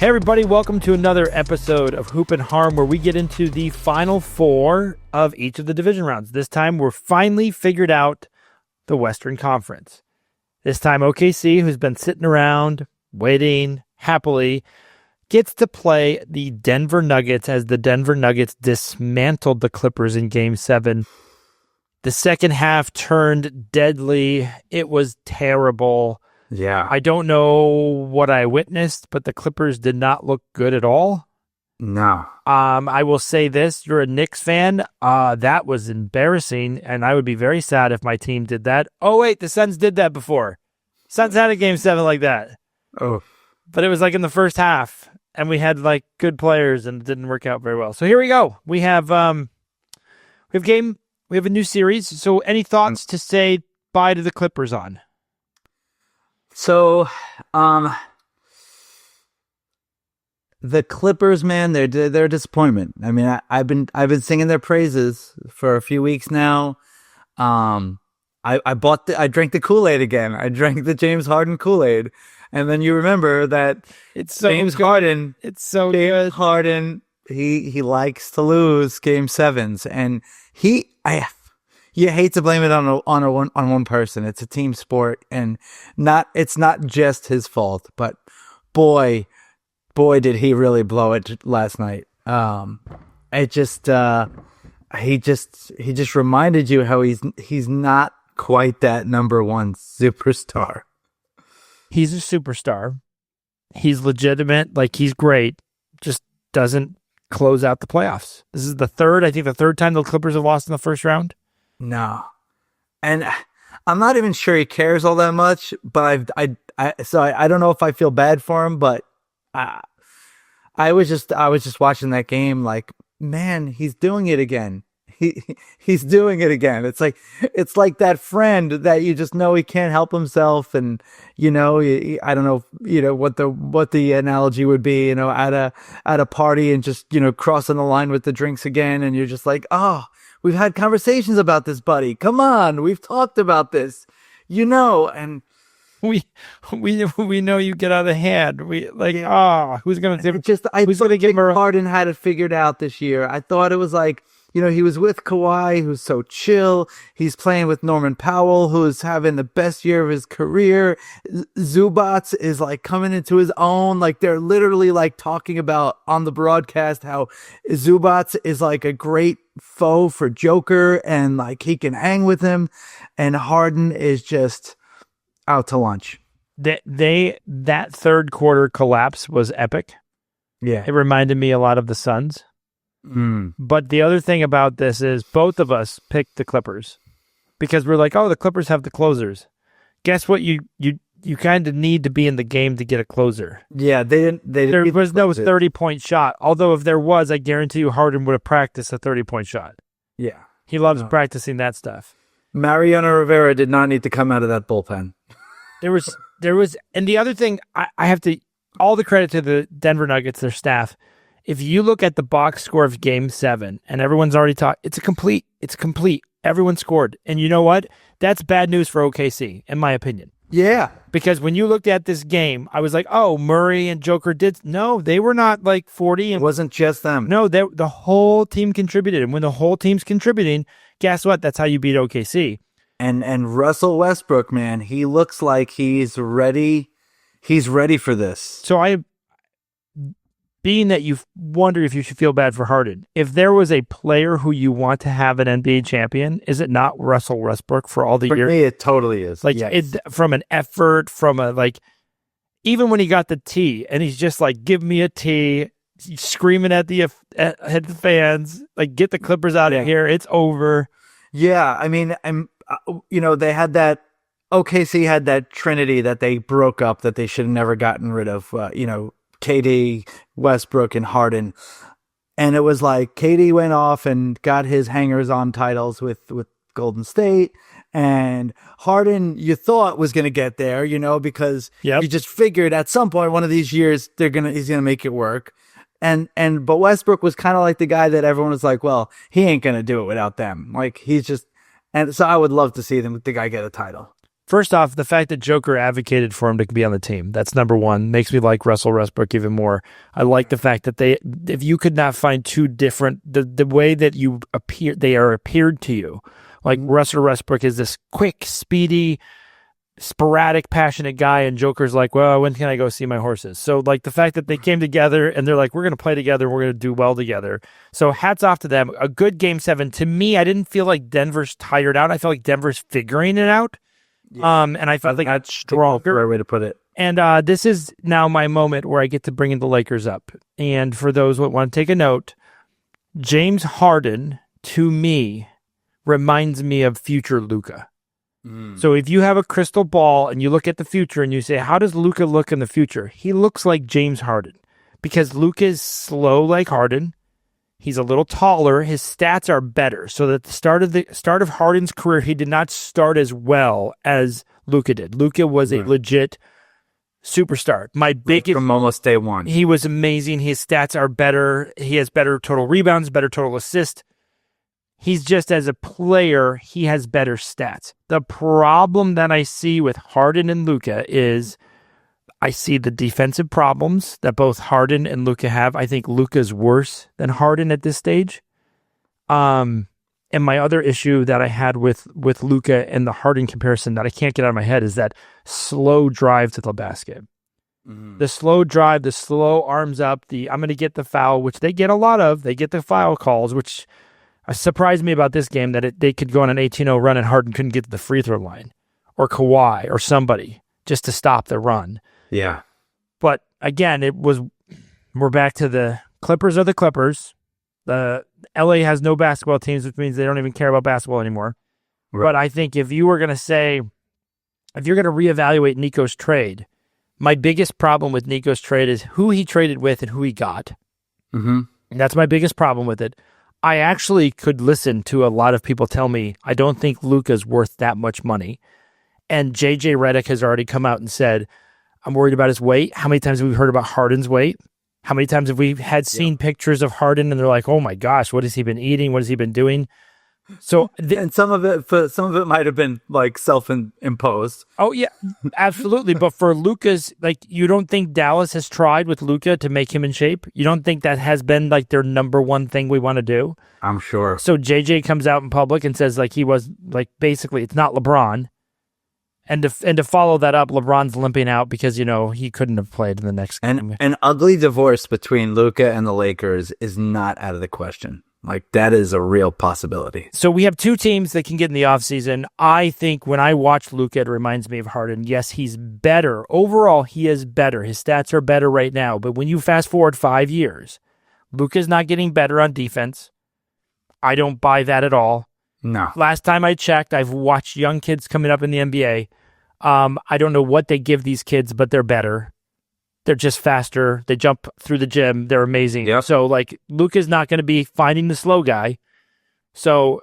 Hey everybody, welcome to another episode of Hoop and Harm, where we get into the final four of each of the division rounds. This time we're finally figured out the Western Conference. This time OKC, who's been sitting around waiting happily, gets to play the Denver Nuggets as the Denver Nuggets dismantled the Clippers in Game 7. The second half turned deadly. It was terrible. Yeah. I don't know what I witnessed, but the Clippers did not look good at all. No. I will say this, you're a Knicks fan. That was embarrassing, and I would be very sad if my team did that. Oh, wait, the Suns did that before. Suns had a Game 7 like that. Oh. But it was like in the first half, and we had like good players, and it didn't work out very well. So here we go. We have a new series. So any thoughts to say bye to the Clippers on? So, the Clippers, man, they're a disappointment. I mean, I've been singing their praises for a few weeks now. I drank the Kool-Aid again. I drank the James Harden Kool-Aid, and then you remember that It's so James good. Harden. It's so James good. Harden. He likes to lose Game 7s, and you hate to blame it on one person. It's a team sport, and it's not just his fault. But boy, did he really blow it last night. He just reminded you how he's not quite that number one superstar. He's a superstar. He's legitimate. Like, he's great. Just doesn't close out the playoffs. This is the third time the Clippers have lost in the first round. No. And I'm not even sure he cares all that much, but I don't know if I feel bad for him, but I was just watching that game like, man, he's doing it again. He's doing it again. It's like that friend that you just know he can't help himself, and I don't know what the analogy would be, at a party and just crossing the line with the drinks again, and you're just like, oh, we've had conversations about this, buddy. Come on, we've talked about this, and we know you get out of hand. Who's gonna give her? Harden had it figured out this year. I thought it was like, he was with Kawhi, who's so chill. He's playing with Norman Powell, who's having the best year of his career. Zubac is like coming into his own. Like, they're literally like talking about on the broadcast how Zubac is like a great foe for Joker, and like he can hang with him. And Harden is just out to lunch. That third quarter collapse was epic. Yeah. It reminded me a lot of the Suns. But the other thing about this is both of us picked the Clippers because we're like, oh, the Clippers have the closers. Guess what? You kind of need to be in the game to get a closer. Yeah, there was no 30-point shot. Although if there was, I guarantee you Harden would have practiced a 30-point shot. Yeah. He loves practicing that stuff. Mariano Rivera did not need to come out of that bullpen. There was, and the other thing, I have to, all the credit to the Denver Nuggets, their staff. If you look at the box score of Game 7, and everyone's already talked, it's complete. Everyone scored. And you know what? That's bad news for OKC, in my opinion. Yeah. Because when you looked at this game, I was like, oh, Murray and Joker did. No, they were not like 40. It wasn't just them. No, the whole team contributed. And when the whole team's contributing, guess what? That's how you beat OKC. And Russell Westbrook, man, he looks like he's ready. He's ready for this. So being that you wonder if you should feel bad for Harden, if there was a player who you want to have an NBA champion, is it not Russell Westbrook for all the years? For me, it totally is. Like, yes. From an effort, even when he got the tee, and he's just like, give me a tee, screaming at the fans, like, get the Clippers out of here, it's over. Yeah, I mean, they had that, OKC had that trinity that they broke up that they should have never gotten rid of, KD, Westbrook, and Harden. And it was like KD went off and got his hangers-on titles with Golden State, and Harden, you thought was going to get there, because you just figured at some point one of these years he's going to make it work. But Westbrook was kind of like the guy that everyone was like, well, he ain't going to do it without them. Like, he's just, and so I would love to see the guy get a title. First off, the fact that Joker advocated for him to be on the team, that's number one. Makes me like Russell Westbrook even more. I like the fact that if you could not find two different, the way that they are appeared to you, like Russell Westbrook is this quick, speedy, sporadic, passionate guy, and Joker's like, well, when can I go see my horses? So like the fact that they came together and they're like, we're going to play together, we're going to do well together. So hats off to them. A good game 7. To me, I didn't feel like Denver's tired out. I felt like Denver's figuring it out. Yeah. And I felt like that's stronger. Right way to put it. And this is now my moment where I get to bring in the Lakers up. And for those who want to take a note, James Harden, to me, reminds me of future Luka. So if you have a crystal ball and you look at the future and you say, how does Luka look in the future? He looks like James Harden because Luka is slow like Harden. He's a little taller. His stats are better. So at the start of Harden's career, he did not start as well as Luka did. Luka was a legit superstar. From almost day one. He was amazing. His stats are better. He has better total rebounds, better total assists. He's just, as a player, he has better stats. The problem that I see with Harden and Luka is I see the defensive problems that both Harden and Luka have. I think Luka's worse than Harden at this stage. And my other issue that I had with Luka and the Harden comparison that I can't get out of my head is that slow drive to the basket. The slow drive, the slow arms up, I'm going to get the foul, which they get a lot of. They get the foul calls, which surprised me about this game, that they could go on an 18-0 run and Harden couldn't get to the free throw line, or Kawhi or somebody just to stop the run. Yeah. But again, we're back to the Clippers are the Clippers. The LA has no basketball teams, which means they don't even care about basketball anymore. Right. But I think if you're going to reevaluate Nico's trade, my biggest problem with Nico's trade is who he traded with and who he got. And that's my biggest problem with it. I actually could listen to a lot of people tell me, I don't think Luka's worth that much money. And JJ Redick has already come out and said, I'm worried about his weight. How many times have we heard about Harden's weight? How many times have we seen pictures of Harden and they're like, oh my gosh, what has he been eating? What has he been doing? So, and some of it might have been like self-imposed. Oh yeah, absolutely. But for Luka's, like, you don't think Dallas has tried with Luka to make him in shape? You don't think that has been like their number one thing we want to do? I'm sure. So JJ comes out in public and says like he was like, basically it's not LeBron. And to follow that up, LeBron's limping out because, he couldn't have played in the next game. And an ugly divorce between Luka and the Lakers is not out of the question. Like, that is a real possibility. So we have two teams that can get in the offseason. I think when I watch Luka, it reminds me of Harden. Yes, he's better. Overall, he is better. His stats are better right now. But when you fast forward 5 years, Luka's not getting better on defense. I don't buy that at all. No. Last time I checked, I've watched young kids coming up in the NBA. I don't know what they give these kids, but they're better. They're just faster. They jump through the gym. They're amazing. Yep. So, like, Luka's not going to be finding the slow guy. So,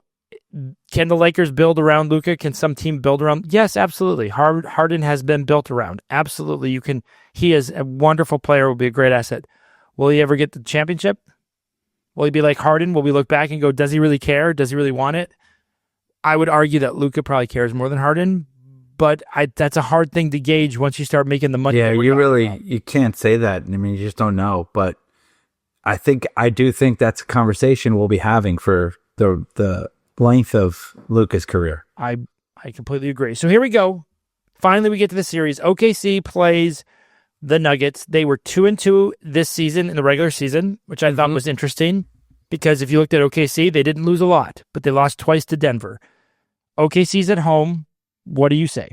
can the Lakers build around Luka? Can some team build around? Yes, absolutely. Harden has been built around. Absolutely. You can. He is a wonderful player. Will be a great asset. Will he ever get the championship? Will he be like Harden? Will we look back and go, does he really care? Does he really want it? I would argue that Luka probably cares more than Harden. But that's a hard thing to gauge once you start making the money. Yeah, you can't say that. I mean, you just don't know. But I do think that's a conversation we'll be having for the length of Luka's career. I completely agree. So here we go. Finally, we get to the series. OKC plays the Nuggets. They were 2-2 this season in the regular season, which I thought was interesting because if you looked at OKC, they didn't lose a lot, but they lost twice to Denver. OKC's at home. What do you say?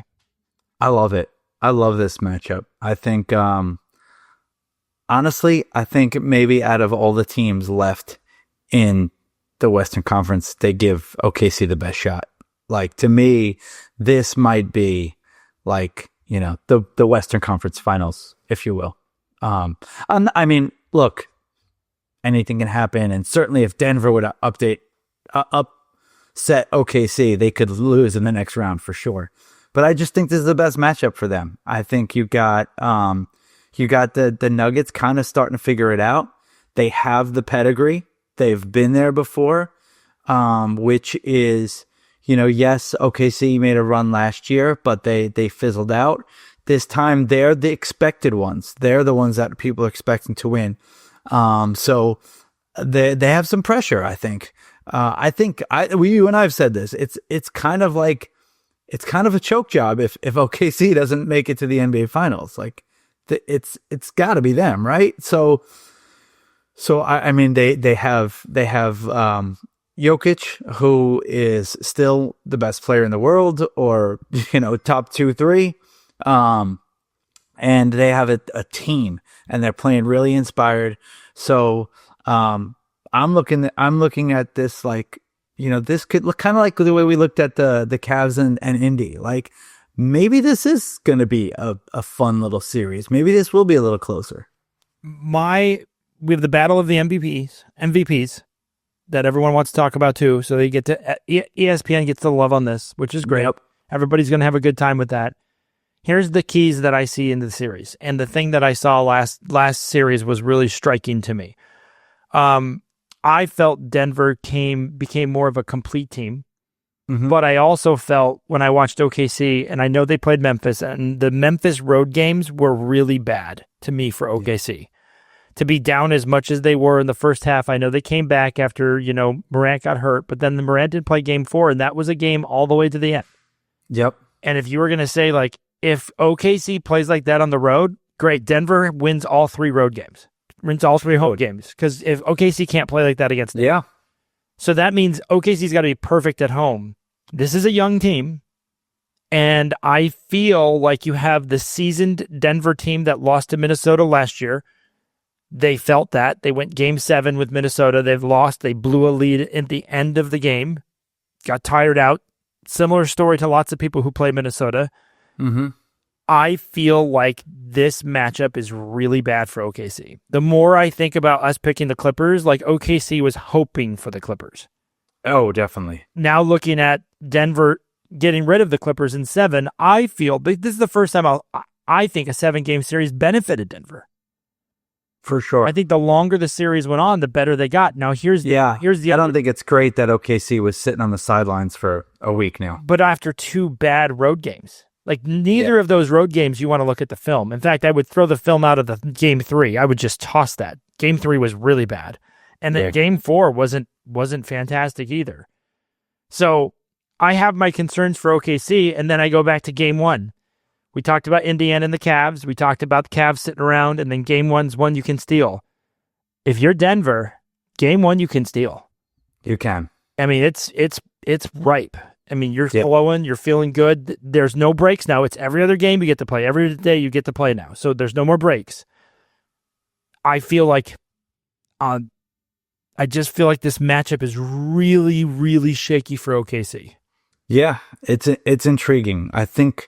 I love it. I love this matchup. I think, honestly, maybe out of all the teams left in the Western Conference, they give OKC the best shot. Like, to me, this might be like, the Western Conference Finals, if you will. I mean, look, anything can happen. And certainly if Denver would upset OKC, they could lose in the next round for sure. But I just think this is the best matchup for them. I think you got the Nuggets kind of starting to figure it out. They have the pedigree. They've been there before, which is, Yes, OKC made a run last year, but they fizzled out. This time they're the expected ones. They're the ones that people are expecting to win. So they have some pressure, I think. You and I have said this. It's kind of a choke job if OKC doesn't make it to the NBA Finals. Like it's got to be them, right? So I mean they have Jokic, who is still the best player in the world, or top 2-3. And they have a team, and they're playing really inspired. So I'm looking at this like, this could look kind of like the way we looked at the Cavs and Indy. Like maybe this is going to be a fun little series. Maybe this will be a little closer. We have the battle of the MVPs that everyone wants to talk about too. So they get to ESPN gets the love on this, which is great. Yep. Everybody's going to have a good time with that. Here's the keys that I see in the series, and the thing that I saw last series was really striking to me. I felt Denver became more of a complete team, but I also felt when I watched OKC, and I know they played Memphis, and the Memphis road games were really bad to me for OKC. Yeah. To be down as much as they were in the first half, I know they came back after Morant got hurt, but then the Morant did play Game 4, and that was a game all the way to the end. Yep. And if you were going to say like, if OKC plays like that on the road, great. Denver wins all 3 road games. Wins all 3 home games. Because if OKC can't play like that against them. Yeah. So that means OKC's got to be perfect at home. This is a young team. And I feel like you have the seasoned Denver team that lost to Minnesota last year. They felt that. They went Game 7 with Minnesota. They've lost. They blew a lead at the end of the game. Got tired out. Similar story to lots of people who play Minnesota. Mm-hmm. I feel like this matchup is really bad for OKC. The more I think about us picking the Clippers, like OKC was hoping for the Clippers. Oh, definitely. Now looking at Denver getting rid of the Clippers in 7, I feel this is the first time I think a 7-game series benefited Denver. For sure. I think the longer the series went on, the better they got. Now here's the I don't think it's great that OKC was sitting on the sidelines for a week now. But after 2 bad road games. Like, neither of those road games you want to look at the film. In fact, I would throw the film out of the Game 3. I would just toss that. Game 3 was really bad. And then Game 4 wasn't fantastic either. So I have my concerns for OKC, and then I go back to Game 1. We talked about Indiana and the Cavs. We talked about the Cavs sitting around, and then Game 1's one you can steal. If you're Denver, Game 1 you can steal. You can. I mean, it's ripe. I mean, you're flowing, you're feeling good. There's no breaks now. It's every other game you get to play. Every day you get to play now. So there's no more breaks. I feel like, I just feel like this matchup is really, really shaky for OKC. Yeah, it's intriguing. I think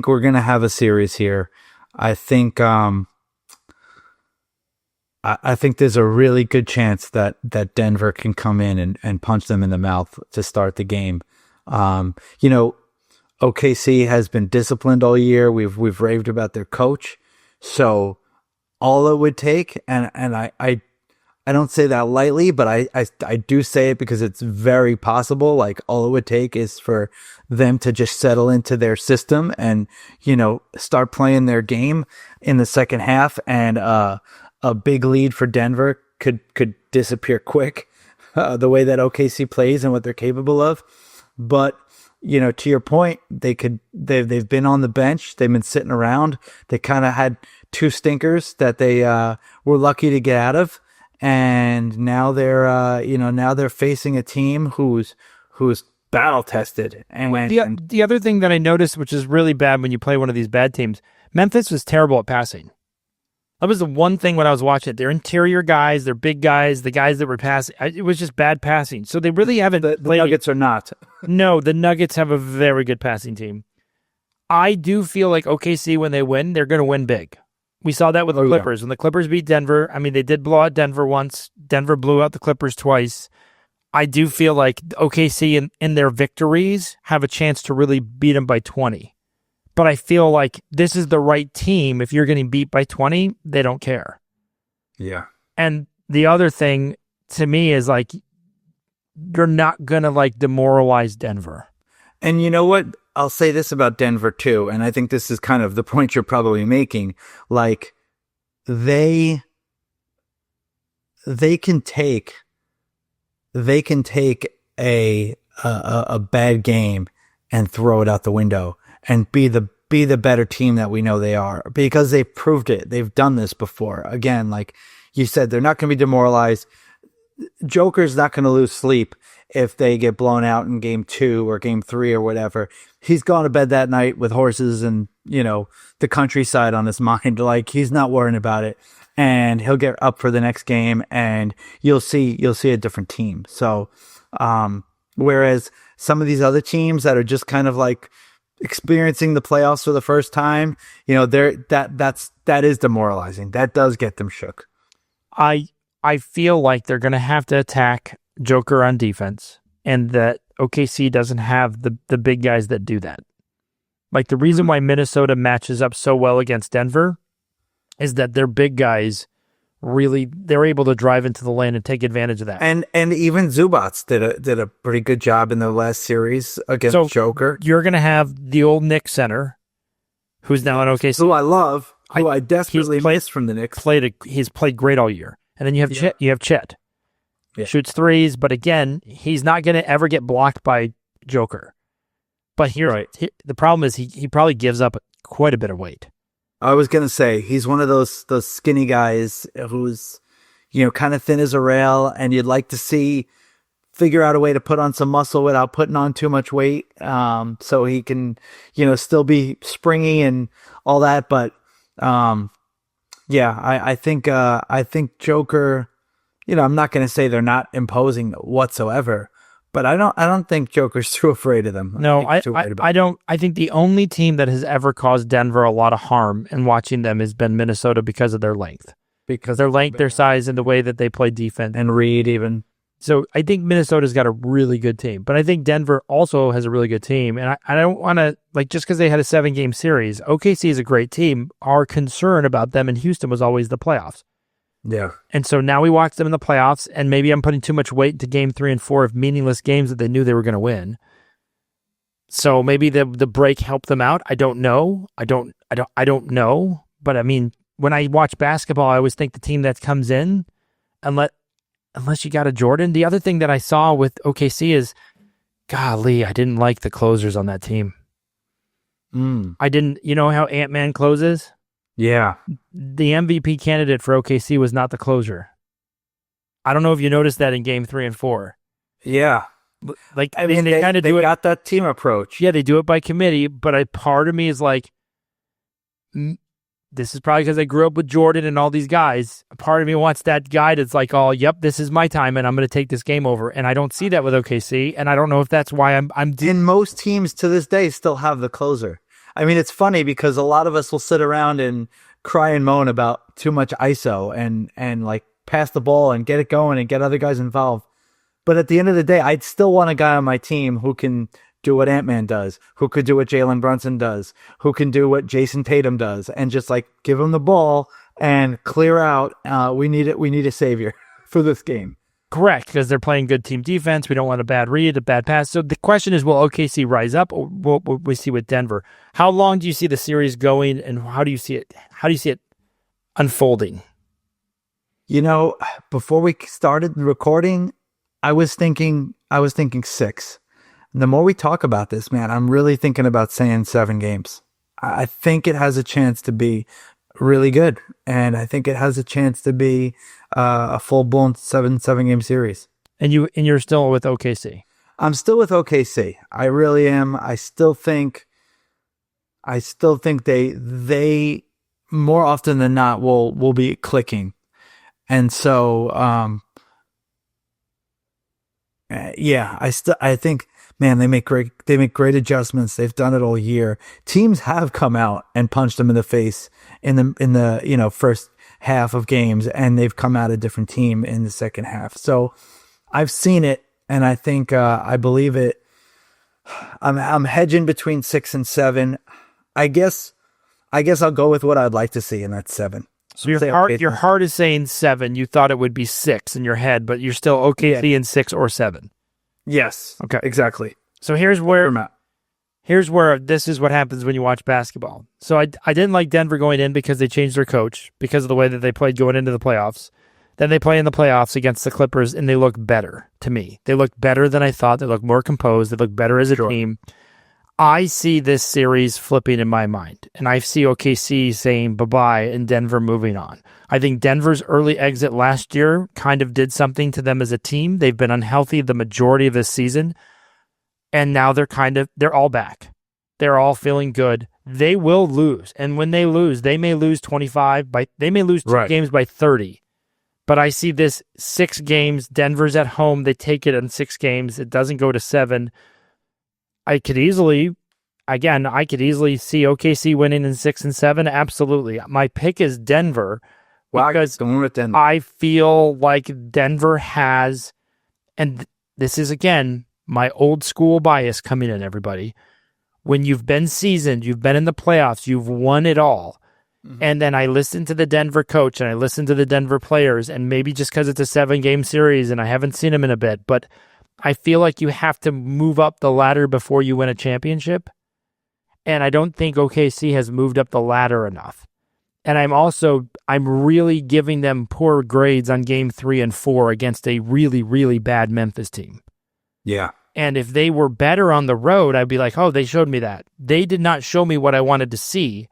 we're gonna have a series here. I think there's a really good chance that Denver can come in and punch them in the mouth to start the game. OKC has been disciplined all year. We've raved about their coach. So all it would take, and I don't say that lightly, but I do say it because it's very possible. Like, all it would take is for them to just settle into their system and, start playing their game in the second half, and a big lead for Denver could disappear quick, the way that OKC plays and what they're capable of. But, to your point, they've been on the bench. They've been sitting around. They kind of had 2 stinkers that they were lucky to get out of. And now they're facing a team who's battle tested. And the other thing that I noticed, which is really bad when you play one of these bad teams, Memphis was terrible at passing. That was the one thing when I was watching it. They're interior guys, they're big guys, the guys that were passing. It was just bad passing. So they really haven't the Nuggets are not. No, the Nuggets have a very good passing team. I do feel like OKC, when they win, they're going to win big. We saw that with the Clippers. Yeah. When the Clippers beat Denver, I mean, they did blow out Denver once. Denver blew out the Clippers twice. I do feel like OKC in their victories have a chance to really beat them by 20. But I feel like this is the right team. If you're getting beat by 20, they don't care. Yeah. And the other thing to me is, like, you're not going to like demoralize Denver. And you know what? I'll say this about Denver too, and I think this is kind of the point you're probably making. Like they can take a bad game and throw it out the window and be the better team that we know they are, because they proved it. They've done this before. Again, like you said, they're not going to be demoralized. Joker's not going to lose sleep if they get blown out in game 2 or game 3 or whatever. He's gone to bed that night with horses and, the countryside on his mind. Like, he's not worrying about it, and he'll get up for the next game, and you'll see a different team. So, whereas some of these other teams that are just kind of like experiencing the playoffs for the first time, that is demoralizing. That does get them shook. I feel like they're going to have to attack Joker on defense, and that OKC doesn't have the big guys that do that. Like, the reason why Minnesota matches up so well against Denver is that their big guys they're able to drive into the lane and take advantage of that. And even Zubats did a pretty good job in the last series against Joker. You're going to have the old Knicks center, who's now in OKC, who I love, who I desperately miss from the Knicks. He's played great all year. And then you have Chet. Yeah. Shoots threes, but again, he's not going to ever get blocked by Joker. But the problem is he probably gives up quite a bit of weight. I was going to say, he's one of those skinny guys who's, kind of thin as a rail, and you'd like to figure out a way to put on some muscle without putting on too much weight, so he can, still be springy and all that. But, yeah, I think Joker, I'm not going to say they're not imposing whatsoever, but I don't think Joker's too afraid of them. No, I don't. I think the only team that has ever caused Denver a lot of harm in watching them has been Minnesota, because of their length. Because their length, their size, and the way that they play defense. And Reed even. So I think Minnesota's got a really good team. But I think Denver also has a really good team. And I don't want to, just because they had a 7-game series, OKC is a great team. Our concern about them in Houston was always the playoffs. Yeah. And so now we watch them in the playoffs, and maybe I'm putting too much weight into game 3 and 4 of meaningless games that they knew they were going to win. So maybe the break helped them out. I don't know. I don't know. But I mean, when I watch basketball, I always think the team that comes in, unless you got a Jordan. The other thing that I saw with OKC is, golly, I didn't like the closers on that team. I didn't. You know how Ant-Man closes? Yeah. The MVP candidate for OKC was not the closer. I don't know if you noticed that in game 3 and 4. Yeah. They kind of do it. They got that team approach. Yeah, they do it by committee, but a part of me is like, this is probably because I grew up with Jordan and all these guys. A part of me wants that guy that's like, oh, yep, this is my time, and I'm going to take this game over. And I don't see that with OKC, and I don't know if that's why I'm. And most teams to this day still have the closer. I mean, it's funny because a lot of us will sit around and cry and moan about too much ISO and like pass the ball and get it going and get other guys involved. But at the end of the day, I'd still want a guy on my team who can do what Ant-Man does, who could do what Jalen Brunson does, who can do what Jason Tatum does, and just like give him the ball and clear out. We need a savior for this game. Correct, because they're playing good team defense. We don't want a bad read, a bad pass. So the question is, will OKC rise up, or what we see with Denver? How long do you see the series going, and how do you see it? How do you see it unfolding? Before we started the recording, I was thinking 6. And the more we talk about this, man, I'm really thinking about saying 7 games. I think it has a chance to be really good, and I think it has a chance to be a full-blown 7-game series. And you're still with OKC? I'm still with OKC. I really am. I still think they more often than not will be clicking, and so I think, man, they make great adjustments. They've done it all year. Teams have come out and punched them in the face in the first half of games, and they've come out a different team in the second half. So I've seen it, and I think I believe it. I'm hedging between 6 and 7. I guess I'll go with what I'd like to see, and that's 7. So your heart is saying 7. You thought it would be 6 in your head, but you're still OKC in 6 or 7. Yes. Okay. Exactly. So here's where this is what happens when you watch basketball. So I didn't like Denver going in because they changed their coach because of the way that they played going into the playoffs. Then they play in the playoffs against the Clippers, and they look better to me. They look better than I thought. They look more composed. They look better as a team. I see this series flipping in my mind, and I see OKC saying bye-bye and Denver moving on. I think Denver's early exit last year kind of did something to them as a team. They've been unhealthy the majority of this season, and now they're all back. They're all feeling good. They will lose, and when they lose, they may lose 25 they may lose 2 games by 30. But I see this 6 games. Denver's at home. They take it in 6 games. It doesn't go to 7. I could easily see OKC winning in 6 and 7. Absolutely. My pick is Denver because I feel like Denver has, and this is, again, my old school bias coming in, everybody. When you've been seasoned, you've been in the playoffs, you've won it all. And then I listen to the Denver coach and I listen to the Denver players, and maybe just because it's a 7-game series and I haven't seen them in a bit, but I feel like you have to move up the ladder before you win a championship. And I don't think OKC has moved up the ladder enough. And I'm really giving them poor grades on game 3 and 4 against a really, really bad Memphis team. Yeah. And if they were better on the road, I'd be like, oh, they showed me that. They did not show me what I wanted to see.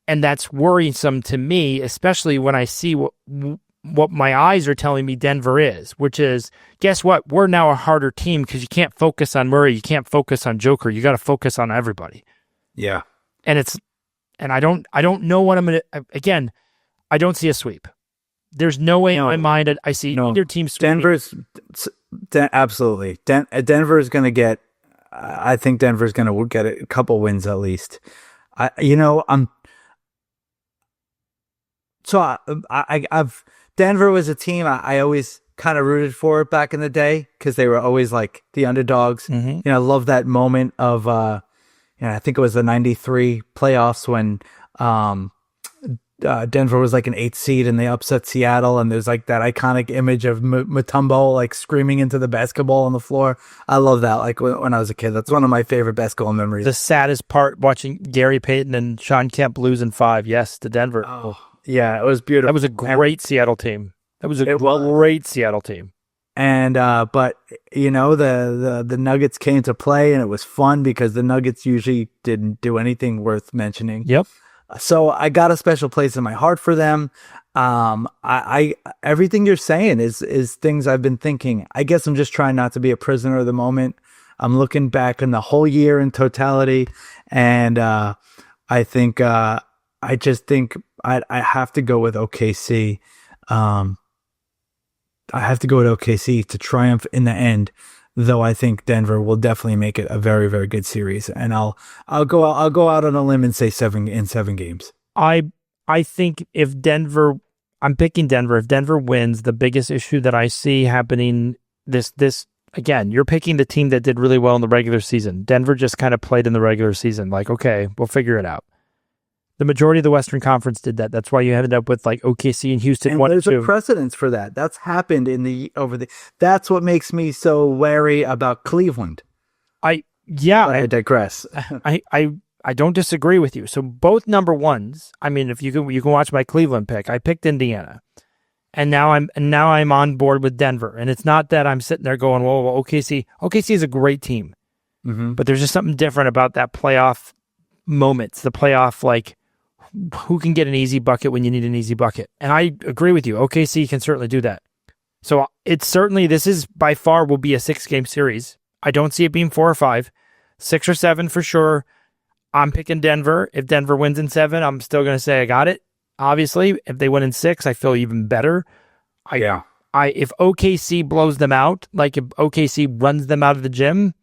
And that's worrisome to me, especially when I see what my eyes are telling me Denver is, which is, guess what? We're now a harder team because you can't focus on Murray. You can't focus on Joker. You got to focus on everybody. Yeah. And I don't know what I'm going to, again, I don't see a sweep. There's no way in my mind I see either team sweeping. Absolutely. Denver is going to get, I think Denver's going to get a couple wins at least. I've Denver was a team I always kind of rooted for back in the day because they were always like the underdogs. Mm-hmm. I love that moment of, I think it was the 93 playoffs when Denver was like an 8th seed and they upset Seattle, and there's like that iconic image of Mutombo like screaming into the basketball on the floor. I love that. Like when I was a kid, that's one of my favorite basketball memories. The saddest part, watching Gary Payton and Sean Kemp lose in 5, yes, to Denver. Oh. Yeah, it was beautiful. That was a great Seattle team. Great Seattle team. And but the Nuggets came to play, and it was fun because the Nuggets usually didn't do anything worth mentioning. Yep. So I got a special place in my heart for them. I everything you're saying is things I've been thinking. I guess I'm just trying not to be a prisoner of the moment. I'm looking back on the whole year in totality, and I think I just think I have to go with OKC. I have to go with OKC to triumph in the end, though I think Denver will definitely make it a very, very good series. And I'll go out on a limb and say 7 games. I think I'm picking Denver. If Denver wins, the biggest issue that I see happening this again, you're picking the team that did really well in the regular season. Denver just kind of played in the regular season, like, okay, we'll figure it out. The majority of the Western Conference did that. That's why you ended up with like OKC and Houston. And there's a precedence for that. That's happened that's what makes me so wary about Cleveland. I digress. I don't disagree with you. So both number ones, I mean, if you can watch my Cleveland pick. I picked Indiana. And now I'm on board with Denver. And it's not that I'm sitting there going, well, OKC is a great team. Mm-hmm. But there's just something different about that playoff moments, the playoff, like, who can get an easy bucket when you need an easy bucket. And I agree with you. OKC can certainly do that. So this is by far will be a 6-game series. I don't see it being 4 or 5, 6 or 7 for sure. I'm picking Denver. If Denver wins in 7, I'm still going to say I got it. Obviously, if they win in 6, I feel even better. If OKC blows them out, like if OKC runs them out of the gym,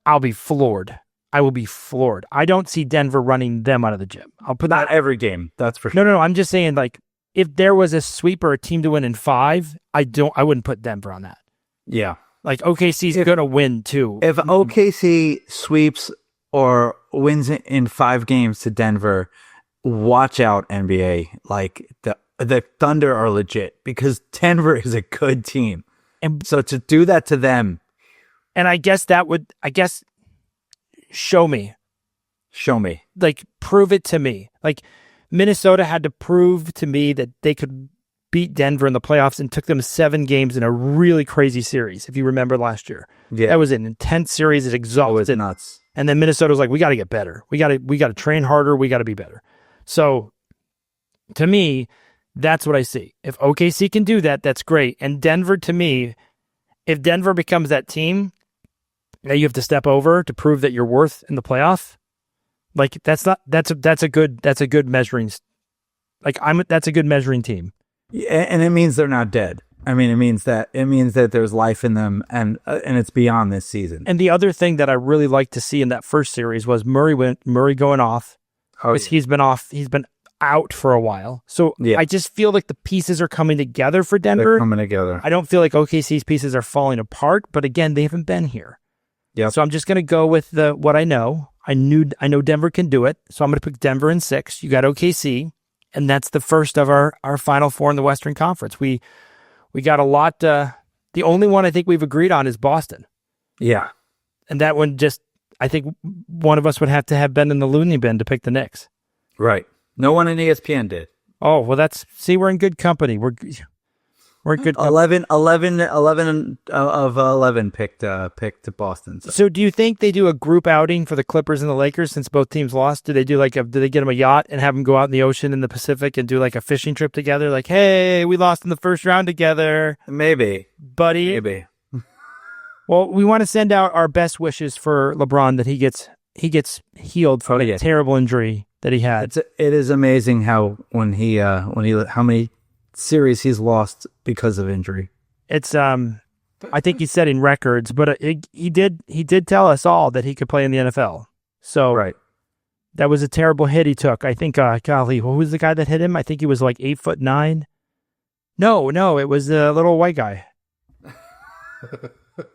I'll be floored. I will be floored. I don't see Denver running them out of the gym. I'll put not that every game. That's for sure. No. I'm just saying, like, if there was a sweep or a team to win in 5, I wouldn't put Denver on that. Yeah. Like, OKC's going to win too. If OKC sweeps or wins in 5 games to Denver, watch out, NBA. Like, the Thunder are legit because Denver is a good team. And so to do that to them, And I guess show me. Show me. Like, prove it to me. Like, Minnesota had to prove to me that they could beat Denver in the playoffs and took them 7 games in a really crazy series, if you remember last year. Yeah. That was an intense series. It exhausted. It was nuts. And then Minnesota was like, we got to get better. We got to train harder. We got to be better. So, to me, that's what I see. If OKC can do that, that's great. And Denver, to me, if Denver becomes that team that you have to step over to prove that you're worth in the playoff, like that's a good measuring. That's a good measuring team. Yeah, and it means they're not dead. I mean, it means that there's life in them, and it's beyond this season. And the other thing that I really liked to see in that first series was Murray going off. Oh, He's been off. He's been out for a while. So I just feel like the pieces are coming together for Denver. They're coming together. I don't feel like OKC's pieces are falling apart, but again, they haven't been here. Yeah. So I'm just going to go with what I know. I know Denver can do it, so I'm going to pick Denver in 6. You got OKC, and that's the first of our Final Four in the Western Conference. We got a lot. The only one I think we've agreed on is Boston. Yeah. And that one I think one of us would have to have been in the loony bin to pick the Knicks. Right. No one in ESPN did. Oh, well, we're in good company. We're good. 11 of 11 picked Boston. So do you think they do a group outing for the Clippers and the Lakers since both teams lost? Do they do do they get them a yacht and have them go out in the ocean in the Pacific and do like a fishing trip together? Like, hey, we lost in the first round together. Maybe. Buddy. Maybe. Well, we want to send out our best wishes for LeBron that he gets healed from a terrible injury that he had. It is amazing how how many series he's lost because of injury. It's I think he's setting records, but he did tell us all that he could play in the NFL. So right. That was a terrible hit he took. I think golly, who was the guy that hit him? I think he was like 8'9". No, it was the little white guy.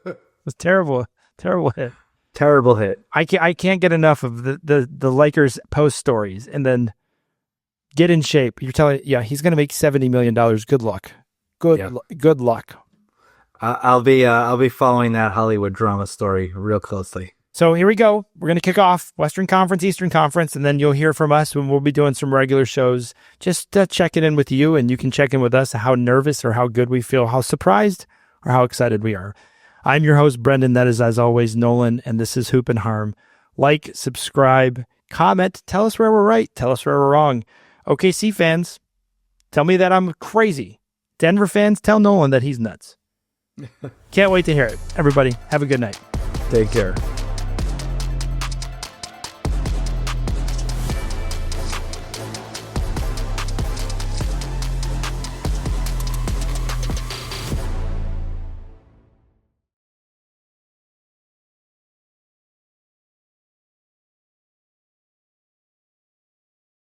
It was terrible hit. Terrible hit. I can't get enough of the Lakers post stories and then get in shape. You're telling, he's going to make $70 million. Good luck. Good luck. I'll be following that Hollywood drama story real closely. So here we go. We're going to kick off Western Conference, Eastern Conference, and then you'll hear from us when we'll be doing some regular shows. Just checking in with you, and you can check in with us how nervous or how good we feel, how surprised or how excited we are. I'm your host, Brendan. That is, as always, Nolan, and this is Hoop and Harm. Like, subscribe, comment, tell us where we're right, tell us where we're wrong. OKC fans, tell me that I'm crazy. Denver fans, tell Nolan that he's nuts. Can't wait to hear it. Everybody, have a good night. Take care.